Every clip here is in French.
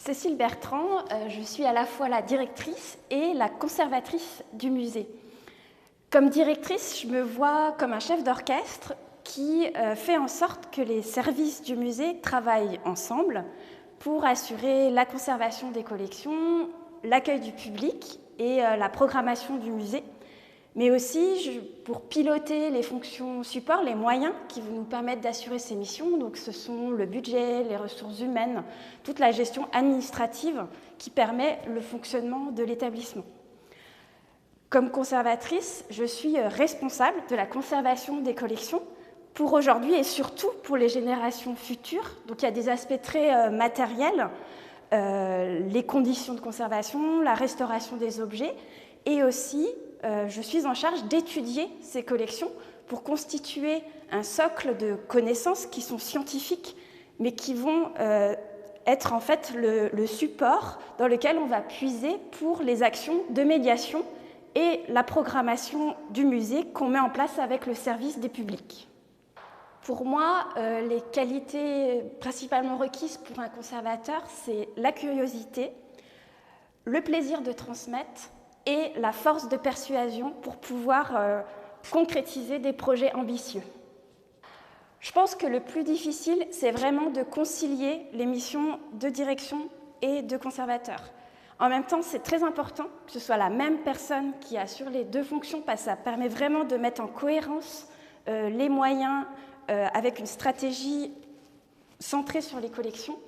Cécile Bertrand, je suis à la fois la directrice et la conservatrice du musée. Comme directrice, je me vois comme un chef d'orchestre qui fait en sorte que les services du musée travaillent ensemble pour assurer la conservation des collections, l'accueil du public et la programmation du musée, mais aussi pour piloter les fonctions support, les moyens qui vont nous permettre d'assurer ces missions. Donc ce sont le budget, les ressources humaines, toute la gestion administrative qui permet le fonctionnement de l'établissement. Comme conservatrice, je suis responsable de la conservation des collections pour aujourd'hui et surtout pour les générations futures. Donc il y a des aspects très matériels, les conditions de conservation, la restauration des objets, et aussi je suis en charge d'étudier ces collections pour constituer un socle de connaissances qui sont scientifiques, mais qui vont être en fait le support dans lequel on va puiser pour les actions de médiation et la programmation du musée qu'on met en place avec le service des publics. Pour moi, les qualités principalement requises pour un conservateur, c'est la curiosité, le plaisir de transmettre et la force de persuasion pour pouvoir concrétiser des projets ambitieux. Je pense que le plus difficile, c'est vraiment de concilier les missions de direction et de conservateur. En même temps, c'est très important que ce soit la même personne qui assure les deux fonctions, parce que ça permet vraiment de mettre en cohérence les moyens avec une stratégie centrée sur les collections.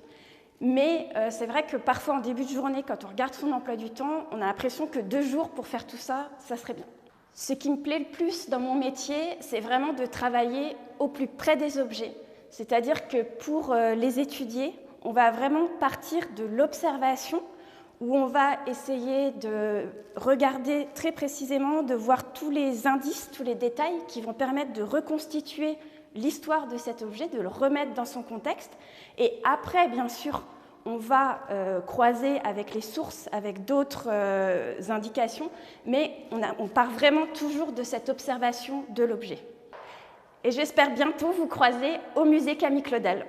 Mais c'est vrai que parfois, en début de journée, quand on regarde son emploi du temps, on a l'impression que 2 jours pour faire tout ça, ça serait bien. Ce qui me plaît le plus dans mon métier, c'est vraiment de travailler au plus près des objets. C'est-à-dire que pour les étudier, on va vraiment partir de l'observation, où on va essayer de regarder très précisément, de voir tous les indices, tous les détails qui vont permettre de reconstituer l'histoire de cet objet, de le remettre dans son contexte. Et après, bien sûr, on va croiser avec les sources, avec d'autres indications, mais on part vraiment toujours de cette observation de l'objet. Et j'espère bientôt vous croiser au musée Camille Claudel.